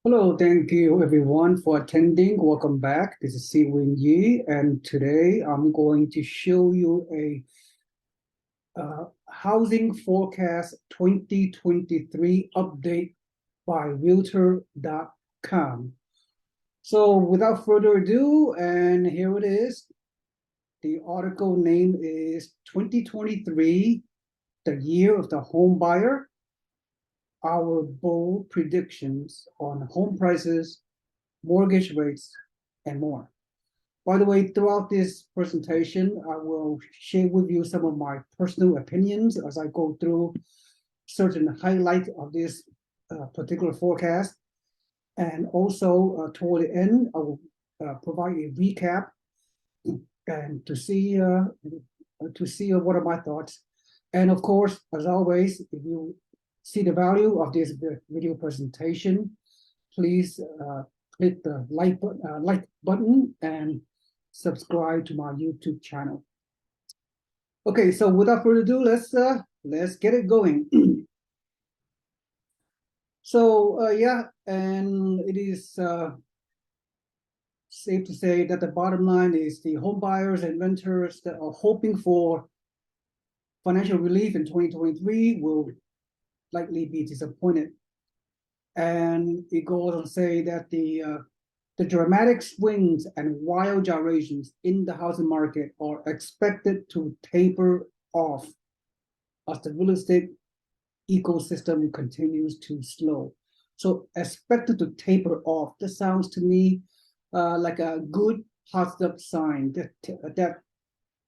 Hello, thank you everyone for attending. Welcome back. This is Si Win Yi, and today I'm going to show you a housing forecast 2023 update by Realtor.com. So without further ado, and here it is. The article name is 2023, the year of the home buyer, our bold predictions on home prices, mortgage rates, and more. By the way, throughout this presentation, I will share with you some of my personal opinions as I go through certain highlights of this particular forecast. And also toward the end, I will provide a recap and to see what are my thoughts. And of course, as always, if you see the value of this video presentation, please click the like button and subscribe to my YouTube channel. Okay, so without further ado, let's get it going. So yeah, and it is safe to say that the bottom line is the home buyers and renters that are hoping for financial relief in 2023 will likely be disappointed. And it goes on to say that the dramatic swings and wild gyrations in the housing market are expected to taper off as the real estate ecosystem continues to slow. So expected to taper off. This sounds to me like a good positive sign that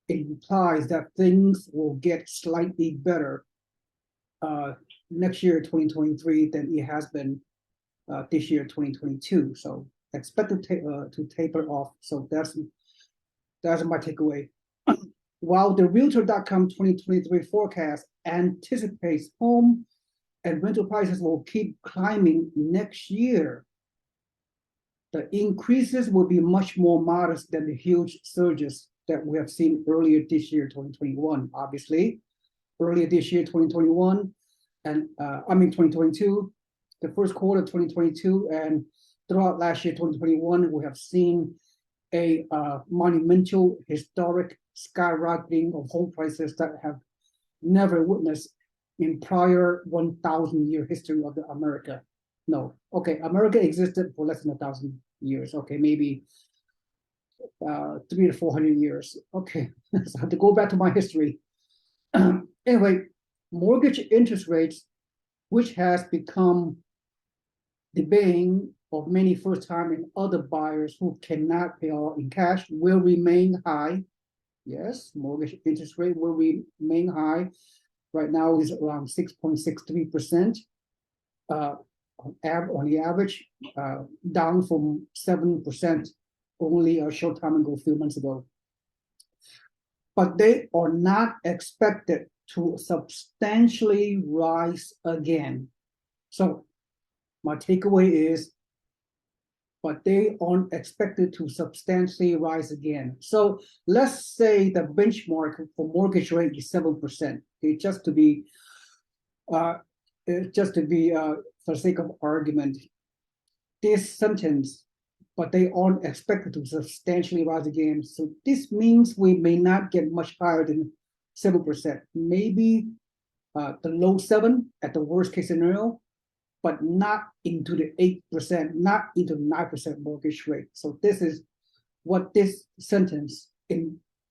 implies that things will get slightly better next year, 2023, than it has been this year, 2022. So expected to taper off. So that's my takeaway. While the Realtor.com 2023 forecast anticipates home and rental prices will keep climbing next year, the increases will be much more modest than the huge surges that we have seen earlier this year, 2021. Obviously, earlier this year, 2021, and 2022, the first quarter of 2022, and throughout last year, 2021, we have seen a monumental, historic skyrocketing of home prices that have never witnessed in prior 1,000-year history of America. No, okay, America existed for less than 1,000 years. Okay, maybe 300 to 400 years. Okay, so I have to go back to my history. Anyway, mortgage interest rates, which has become the bane of many first-time and other buyers who cannot pay all in cash, will remain high. Yes, mortgage interest rate will remain high. Right now is around 6.63%. On the average, down from 7% only a short time ago, a few months ago. But they are not expected to substantially rise again. So my takeaway is, but they aren't expected to substantially rise again. So let's say the benchmark for mortgage rate is 7%. Okay, just to be for the sake of argument, this sentence, but they aren't expected to substantially rise again. So this means we may not get much higher than 7%, maybe the low 7 at the worst case scenario, but not into the 8%, not into 9% mortgage rate. So this is what this sentence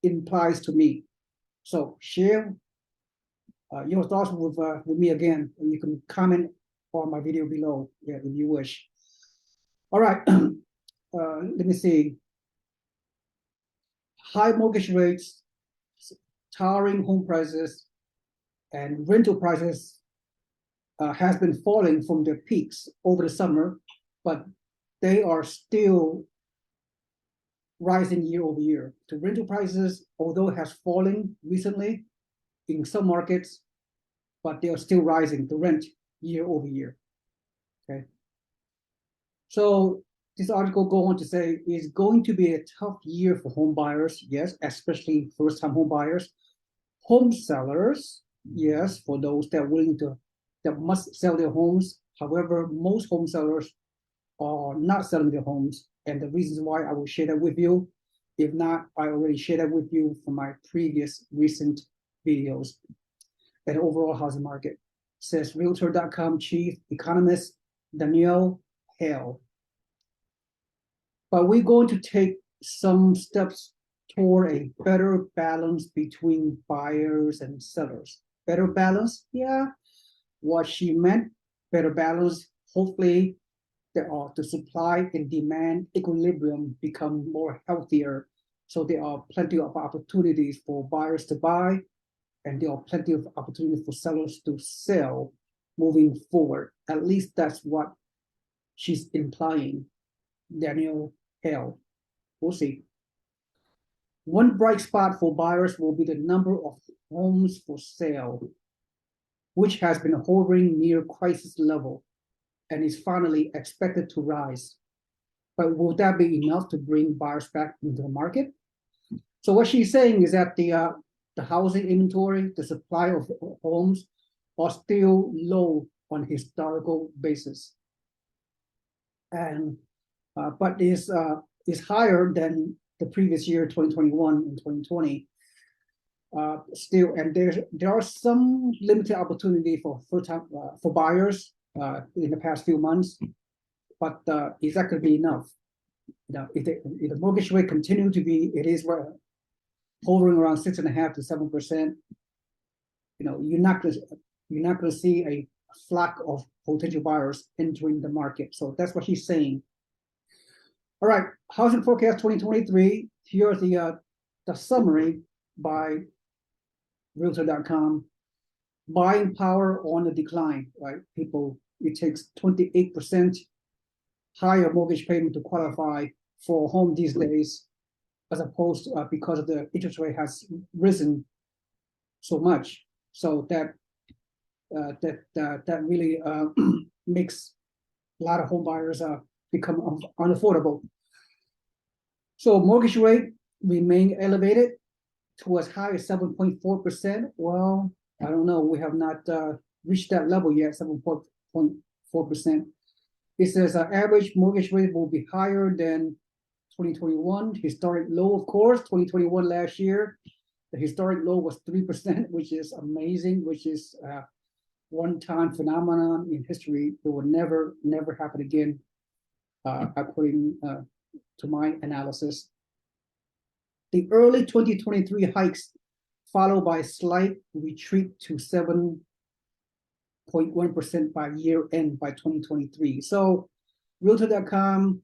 implies to me. So share your thoughts with me again, and you can comment on my video below, yeah, if you wish. All right, let me see. High mortgage rates, towering home prices, and rental prices has been falling from their peaks over the summer, but they are still rising year over year. The rental prices, although it has fallen recently in some markets, but they are still rising, the rent year over year. Okay. So this article goes on to say it's going to be a tough year for home buyers, yes, especially first-time home buyers. Home sellers, yes, for those that must sell their homes. However, most home sellers are not selling their homes, and the reasons why I will share that with you. If not, I already shared that with you from my previous recent videos. And overall housing market, says Realtor.com chief economist Danielle Hale. But we're going to take some steps toward a better balance between buyers and sellers. Better balance, yeah. What she meant, better balance, hopefully the supply and demand equilibrium become more healthier. So there are plenty of opportunities for buyers to buy, and there are plenty of opportunities for sellers to sell moving forward. At least that's what she's implying, Danielle Hale. We'll see. One bright spot for buyers will be the number of homes for sale, which has been hovering near crisis level and is finally expected to rise. But will that be enough to bring buyers back into the market? So what she's saying is that the housing inventory, the supply of homes are still low on historical basis, and but is higher than the previous year, 2021 and 2020. Still, and there are some limited opportunity for first-time for buyers in the past few months, but is that going to be enough? You know, if the mortgage rate continue to be, it is hovering around 6.5% to 7%. You know, you're not going to see a flock of potential buyers entering the market. So that's what she's saying. All right, housing forecast 2023. Here's the summary by Realtor.com. Buying power on the decline, right? People, it takes 28% higher mortgage payment to qualify for a home these days, as opposed to because of the interest rate has risen so much. So that really makes a lot of home buyers become unaffordable. So mortgage rate remain elevated to as high as 7.4%. Well, I don't know. We have not reached that level yet, 7.4%. It says average mortgage rate will be higher than 2021, historic low, of course. 2021 last year, the historic low was 3%, which is amazing, which is one-time phenomenon in history. It will never happen again, according to my analysis. The early 2023 hikes followed by a slight retreat to 7.1% by year end by 2023. So Realtor.com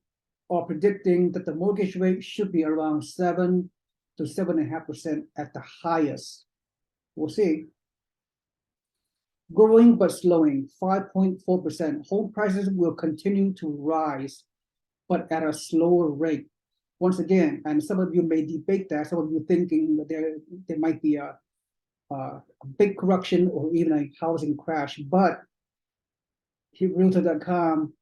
are predicting that the mortgage rate should be around 7 to 7.5% at the highest. We'll see. Growing but slowing, 5.4%. Home prices will continue to rise, but at a slower rate. Once again, and some of you may debate that, some of you thinking that there might be a big correction or even a housing crash, but Realtor.com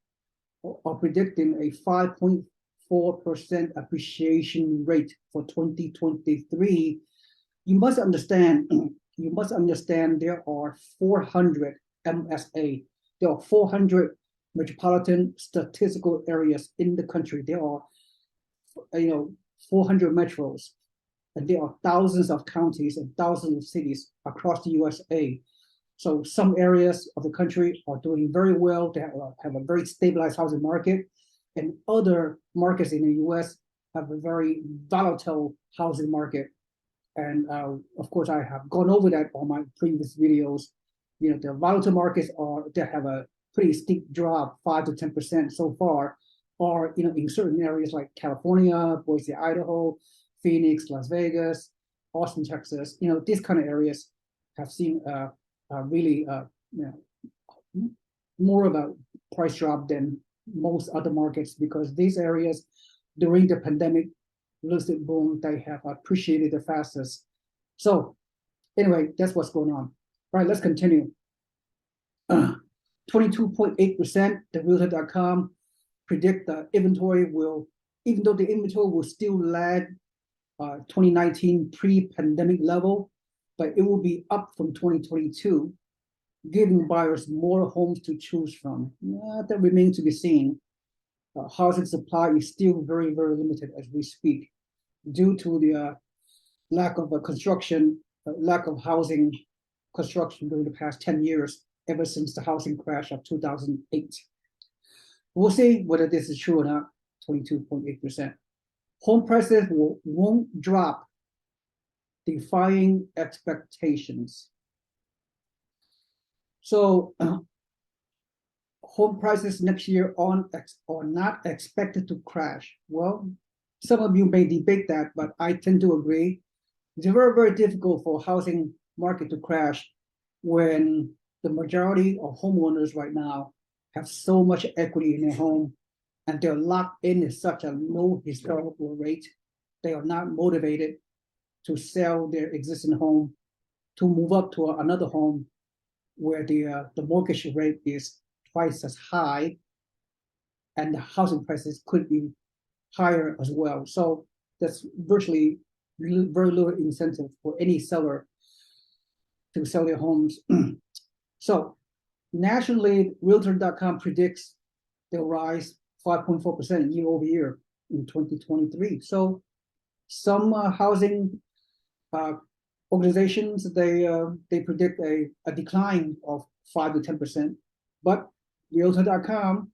are predicting a 5.4% appreciation rate for 2023. You must understand there are 400 MSA. There are 400 metropolitan statistical areas in the country. There are 400 metros, and there are thousands of counties and thousands of cities across the USA. So some areas of the country are doing very well. They have a very stabilized housing market, and other markets in the US have a very volatile housing market. And of course, I have gone over that on my previous videos. You know, the volatile markets they have a pretty steep drop, 5 to 10% so far, or in certain areas like California, Boise, Idaho, Phoenix, Las Vegas, Austin, Texas. These kind of areas have seen really more of a price drop than most other markets, because these areas during the pandemic real estate boom, they have appreciated the fastest. So anyway, that's what's going on. All right, let's continue. 22.8%, the Realtor.com predict the inventory will, even though the inventory will still lag 2019 pre-pandemic level, but it will be up from 2022, giving buyers more homes to choose from. That remains to be seen. housing supply is still very, very limited as we speak due to the lack of construction, lack of housing construction during the past 10 years, ever since the housing crash of 2008. We'll see whether this is true or not, 22.8%. Home prices won't drop, defying expectations. So home prices next year are not expected to crash. Well, some of you may debate that, but I tend to agree. It's very, very difficult for housing market to crash when the majority of homeowners right now have so much equity in their home and they're locked in at such a low historical rate. They are not motivated to sell their existing home to move up to another home where the mortgage rate is twice as high and the housing prices could be higher as well. So that's virtually very little incentive for any seller to sell their homes. So nationally, Realtor.com predicts they'll rise 5.4% year over year in 2023. So some housing organizations, they predict a decline of 5 to 10%, but Realtor.com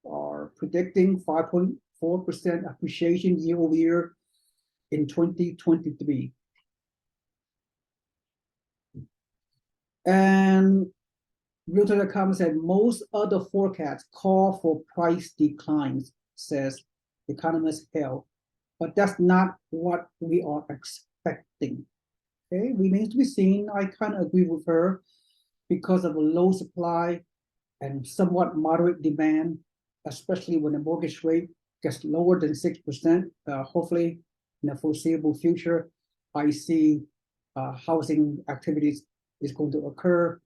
are predicting 5.4% appreciation year over year in 2023. And Realtor.com said most other forecasts call for price declines, says economist Hale, but that's not what we are expecting. Okay, remains to be seen. I kind of agree with her because of a low supply and somewhat moderate demand, especially when the mortgage rate gets lower than 6%. Hopefully, in the foreseeable future, I see housing activities is going to occur.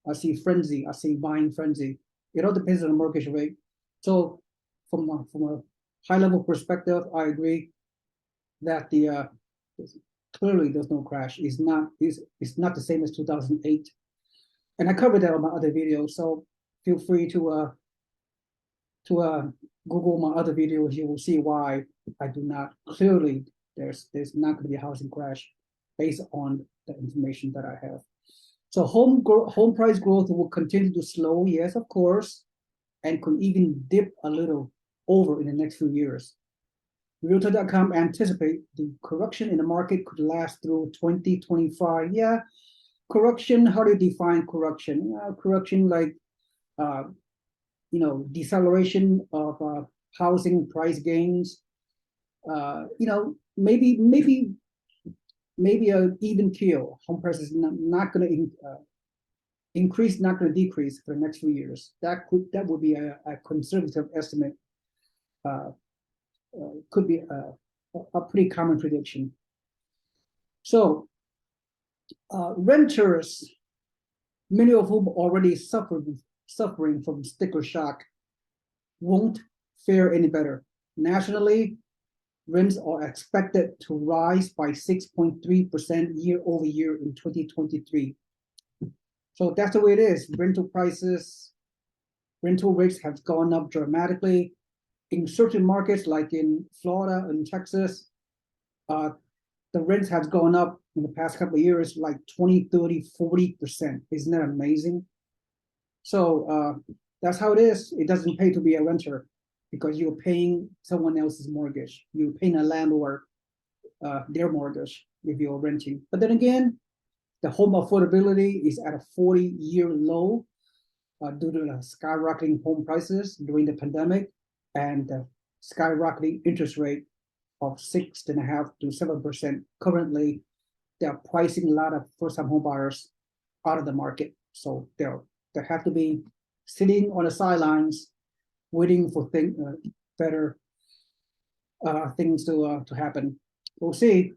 I see frenzy. I see buying frenzy. It all depends on the mortgage rate. So, from a high level perspective, I agree that clearly there's no crash. It's not the same as 2008, and I covered that on my other videos. So feel free to Google my other videos. You will see why I do not. Clearly, there's not going to be a housing crash based on the information that I have. So home price growth will continue to slow, yes, of course, and could even dip a little over in the next few years. Realtor.com anticipate the correction in the market could last through 2025. Yeah, correction. How do you define correction? Correction like, deceleration of housing price gains. Maybe an even keel. Home prices not going to increase, not going to decrease for the next few years. That would be a conservative estimate. Could be a pretty common prediction. So renters, many of whom already suffering from sticker shock, won't fare any better. Nationally, rents are expected to rise by 6.3% year over year in 2023. So that's the way it is. Rental rates have gone up dramatically. In certain markets, like in Florida and Texas, the rents have gone up in the past couple of years, like 20, 30, 40%. Isn't that amazing? So that's how it is. It doesn't pay to be a renter because you're paying someone else's mortgage. You're paying a landlord their mortgage if you're renting. But then again, the home affordability is at a 40-year low due to the skyrocketing home prices during the pandemic and the skyrocketing interest rate of 6.5% to 7%. Currently, they're pricing a lot of first-time home buyers out of the market. So they have to be sitting on the sidelines, waiting for better things to happen. We'll see.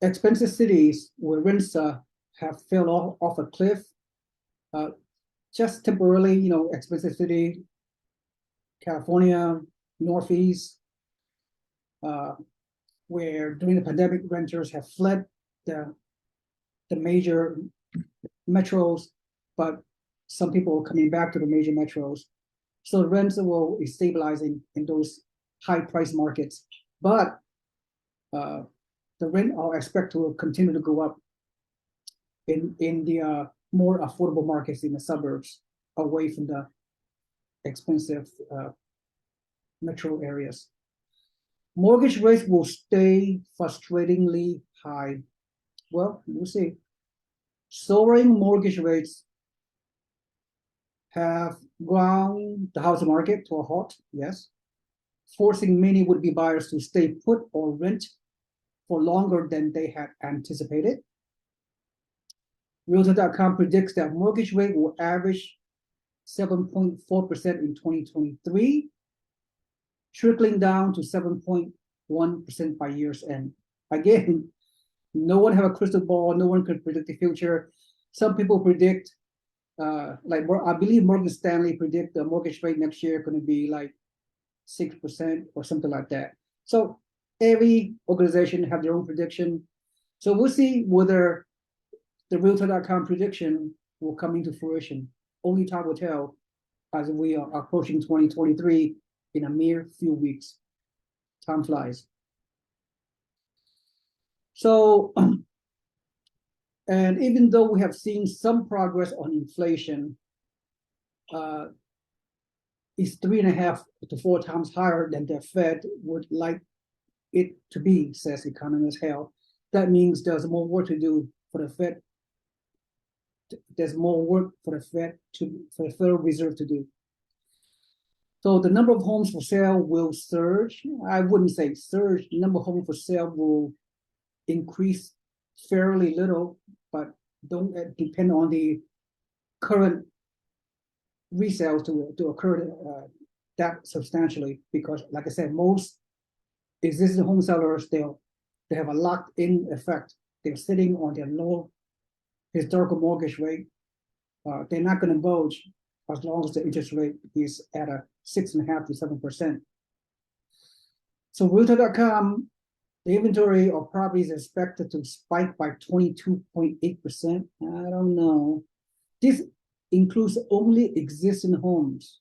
Expensive cities where rents have fell off a cliff, just temporarily. Expensive city, California, Northeast, where during the pandemic renters have fled the major metros, but some people are coming back to the major metros. So the rents will be stabilizing in those high price markets. But the rent are expected to continue to go up in the more affordable markets in the suburbs, away from the expensive metro areas. Mortgage rates will stay frustratingly high. Well, we'll see. Soaring mortgage rates have ground the housing market to a halt, yes, forcing many would-be buyers to stay put or rent for longer than they had anticipated. Realtor.com predicts that mortgage rate will average 7.4% in 2023, trickling down to 7.1% by year's end. Again, no one have a crystal ball. No one could predict the future. Some people predict, like I believe Morgan Stanley predict the mortgage rate next year going to be like 6% or something like that. So every organization have their own prediction. So we'll see whether the Realtor.com prediction will come into fruition. Only time will tell, as we are approaching 2023 in a mere few weeks. Time flies. So, and even though we have seen some progress on inflation, it's 3.5 to 4 times higher than the Fed would like it to be, says economist Hale. That means there's more work to do for the Fed. There's more work for the Federal Reserve to do. So the number of homes for sale will surge. I wouldn't say surge. The number of homes for sale will increase fairly little, but don't depend on the current resales to occur that substantially, because like I said, most existing home sellers, they have a locked-in effect. They're sitting on their low historical mortgage rate. They're not going to budge as long as the interest rate is at a 6.5 to 7%. So Realtor.com, the inventory of properties is expected to spike by 22.8%. I don't know. This includes only existing homes,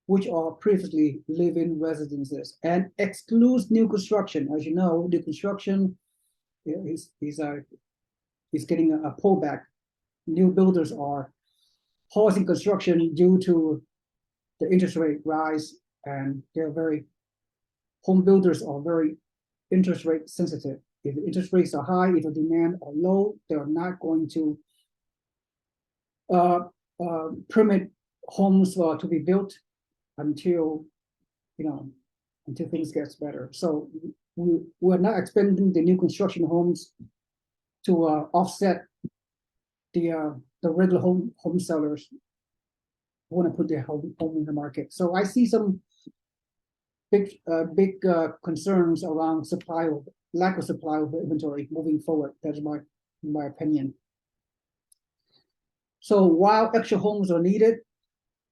which are previously live-in residences, and excludes new construction. As you know, new construction is getting a pullback. New builders are pausing construction due to the interest rate rise, and home builders are very interest rate sensitive. If the interest rates are high, if the demand are low, they are not going to permit homes to be built until things gets better. So we're not expanding the new construction homes to offset the regular home sellers who want to put their home in the market. So I see some big concerns around lack of supply of inventory moving forward. That's my opinion. So while extra homes are needed,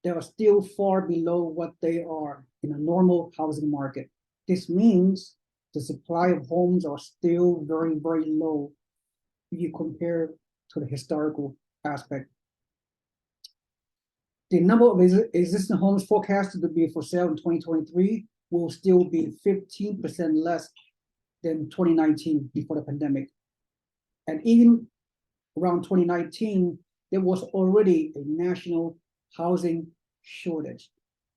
they are still far below what they are in a normal housing market. This means the supply of homes are still very, very low if you compare to the historical aspect. The number of existing homes forecasted to be for sale in 2023 will still be 15% less than 2019 before the pandemic. And even around 2019, there was already a national housing shortage.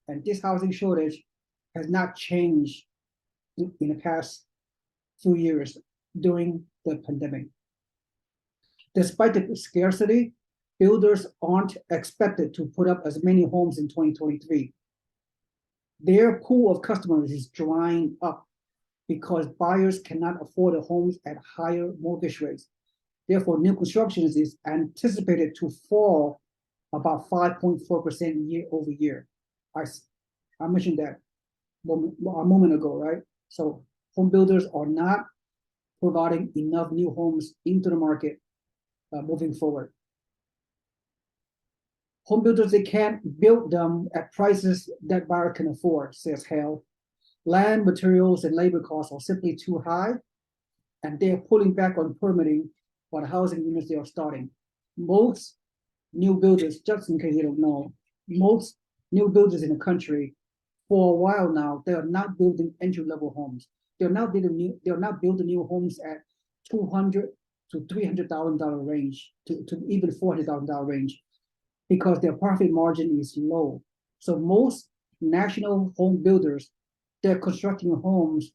And this housing shortage has not changed in the past few years during the pandemic. Despite the scarcity, builders aren't expected to put up as many homes in 2023. Their pool of customers is drying up because buyers cannot afford the homes at higher mortgage rates. Therefore, new construction is anticipated to fall about 5.4% year over year. I mentioned that a moment ago, right? So home builders are not providing enough new homes into the market moving forward. Home builders, they can't build them at prices that buyer can afford, says Hale. Land, materials, and labor costs are simply too high, and they're pulling back on permitting for the housing units they are starting. Most new builders, just in case you don't know, most new builders in the country for a while now, they are not building entry-level homes. They're not building new homes at 200 to $300,000 range, to even $400,000 range, because their profit margin is low. So most national home builders, they're constructing homes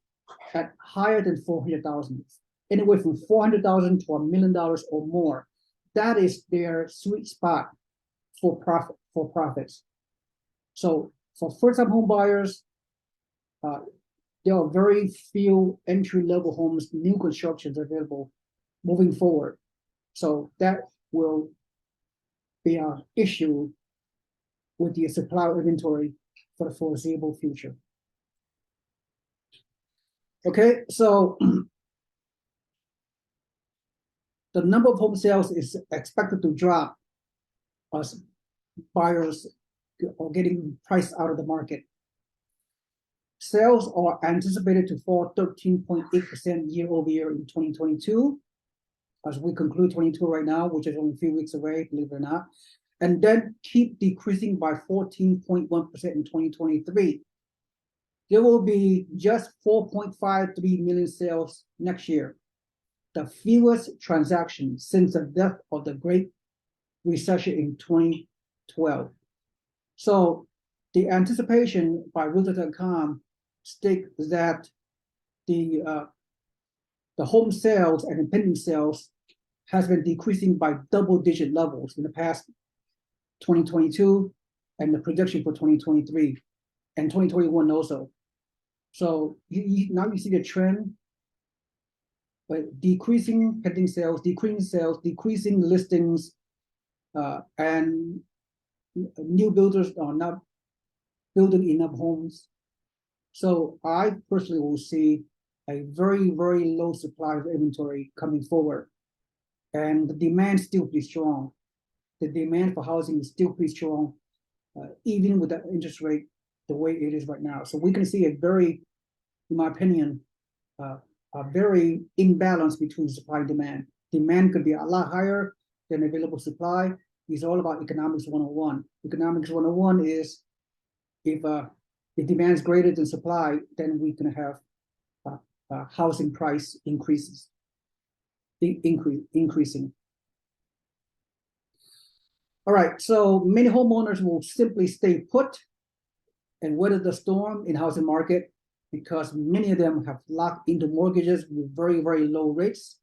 at higher than 400,000, anywhere from 400,000 to $1 million or more. That is their sweet spot for profits. So for first-time home buyers, there are very few entry-level homes, new constructions available moving forward. So that will be an issue with the supply of inventory for the foreseeable future. Okay, so the number of home sales is expected to drop as buyers are getting priced out of the market. Sales are anticipated to fall 13.8% year over year in 2022, as we conclude 22 right now, which is only a few weeks away, believe it or not, and then keep decreasing by 14.1% in 2023. There will be just 4.53 million sales next year, the fewest transactions since the death of the Great Recession in 2012. So the anticipation by Realtor.com state that the home sales and the pending sales has been decreasing by double-digit levels in the past 2022, and the projection for 2023 and 2021 also. So now you see the trend, but decreasing pending sales, decreasing listings, and new builders are not building enough homes. So I personally will see a very, very low supply of inventory coming forward. And the demand still pretty strong. The demand for housing is still pretty strong, even with the interest rate the way it is right now. So we can see a very, in my opinion, a very imbalance between supply and demand. Demand could be a lot higher than available supply. It's all about economics 101. Economics 101 is if demand is greater than supply, then we can have housing price increasing. All right, so many homeowners will simply stay put and weather the storm in housing market because many of them have locked into mortgages with very, very low rates.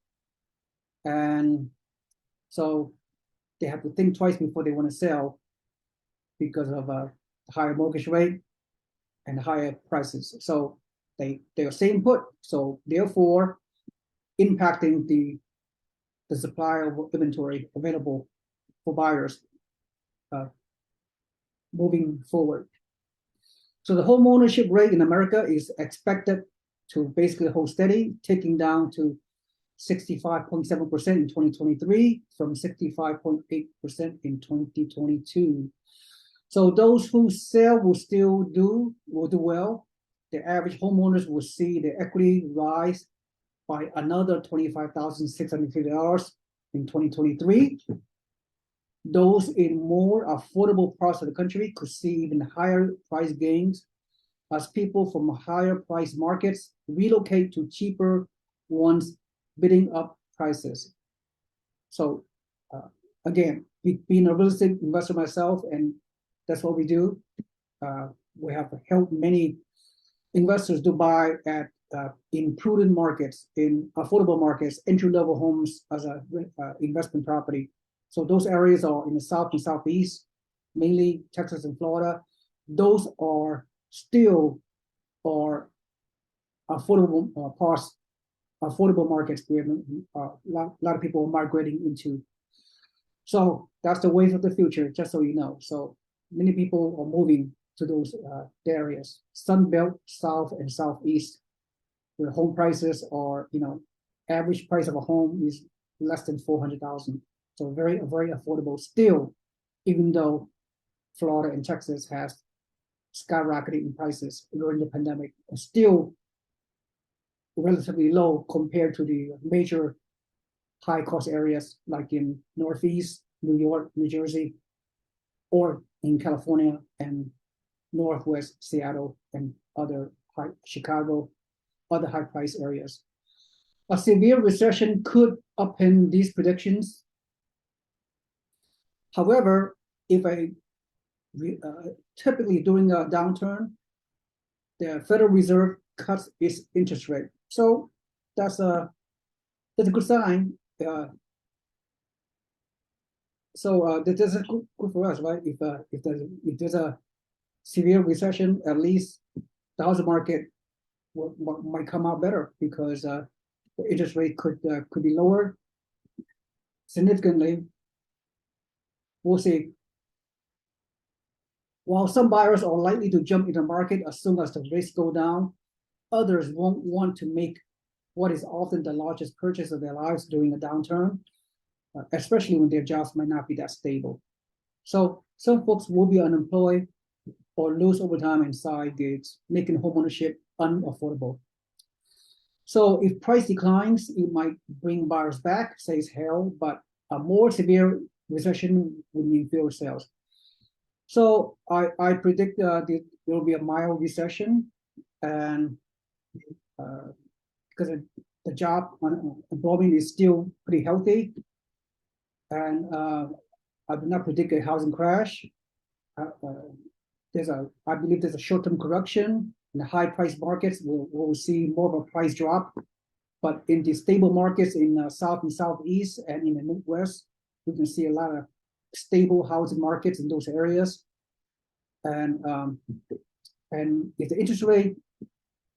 And so they have to think twice before they want to sell because of a higher mortgage rate and higher prices. So they are staying put. So therefore, impacting the supply of inventory available for buyers moving forward. So the home ownership rate in America is expected to basically hold steady, ticking down to 65.7% in 2023 from 65.8% in 2022. So those who sell will do well. The average homeowners will see their equity rise by another $25,650 in 2023. Those in more affordable parts of the country could see even higher price gains as people from higher price markets relocate to cheaper ones, bidding up prices. So again, being a real estate investor myself, and that's what we do. We have helped many investors to buy at in prudent markets, in affordable markets, entry-level homes as a investment property. So those areas are in the South and Southeast, mainly Texas and Florida. Those are still affordable affordable markets where a lot of people are migrating into. So that's the wave of the future, just so you know. So many people are moving to those areas, Sun Belt, South and Southeast, where home prices are, average price of a home is less than $400,000. So very, very affordable still, even though Florida and Texas has skyrocketed in prices during the pandemic, still relatively low compared to the major high cost areas like in Northeast New York, New Jersey, or in California and Northwest Seattle and other Chicago, other high price areas. A severe recession could upend these predictions. However, if typically during a downturn, the Federal Reserve cuts its interest rate. So that's a good sign. This is good for us, right? If there's a severe recession, at least the housing market might come out better because the interest rate could be lowered significantly. We'll see. While some buyers are likely to jump into the market as soon as the rates go down, others won't want to make what is often the largest purchase of their lives during a downturn, especially when their jobs might not be that stable. So some folks will be unemployed or lose overtime and side gigs, making homeownership unaffordable. So if price declines, it might bring buyers back, says Hale, but a more severe recession would mean fewer sales. So I predict there will be a mild recession, and because the job employment is still pretty healthy, and I do not predict a housing crash. I believe there's a short-term correction in the high-price markets. We'll see more of a price drop, but in the stable markets in South and Southeast and in the Midwest, we can see a lot of stable housing markets in those areas. And if the interest rate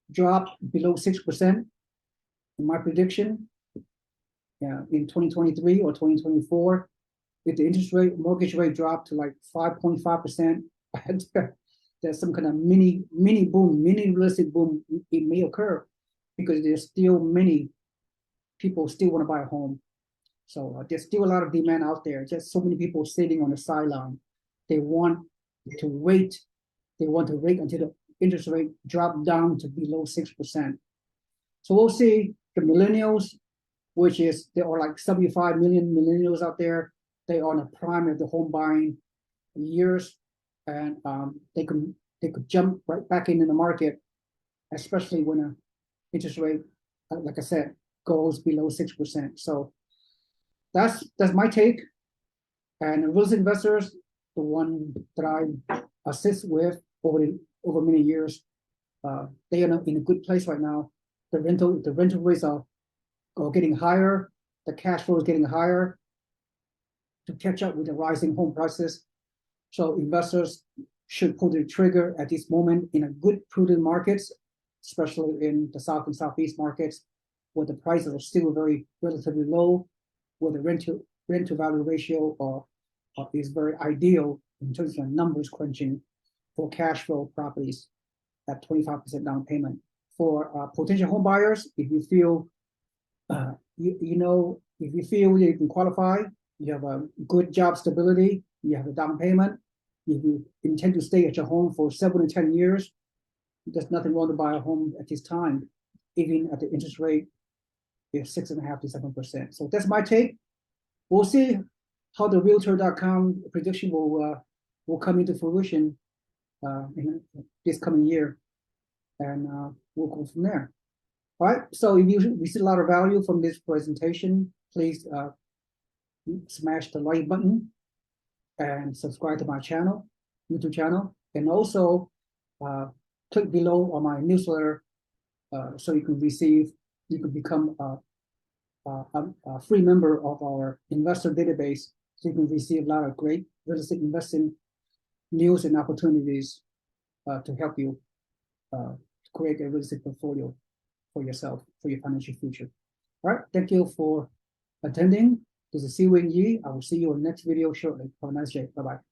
drop below 6%, in my prediction, in 2023 or 2024, if the mortgage rate dropped to like 5.5%, there's some kind of mini boom, mini real estate boom. It may occur because there's still many people still want to buy a home. So there's still a lot of demand out there. Just so many people sitting on the sideline. They want to wait. They want to wait until the interest rate drop down to below 6%. So we'll see the millennials, which is there are like 75 million millennials out there. They are on the prime of the home buying years, and they could jump right back into the market, especially when an interest rate, like I said, goes below 6%. So that's my take. And real estate investors, the one that I assist with over many years, they are in a good place right now. The rental rates are getting higher. The cash flow is getting higher to catch up with the rising home prices. So investors should pull the trigger at this moment in a good, prudent markets, especially in the South and Southeast markets, where the prices are still very relatively low, where the rent to value ratio is very ideal in terms of numbers crunching for cash flow properties at 25% down payment. For potential home buyers, if you feel if you feel you can qualify, you have a good job stability, you have a down payment, if you intend to stay at your home for 7 to 10 years, there's nothing wrong to buy a home at this time, even at the interest rate is 6.5% to 7%. So that's my take. We'll see how the Realtor.com prediction will come into fruition in this coming year, and we'll go from there. All right. So if you receive a lot of value from this presentation, please smash the like button and subscribe to my channel, YouTube channel, and also click below on my newsletter so you can become a free member of our investor database, so you can receive a lot of great real estate investing news and opportunities to help you create a real estate portfolio for yourself, for your financial future. All right, thank you for attending. This is Siwing Yi. I will see you in the next video shortly. Have a nice day. Bye-bye.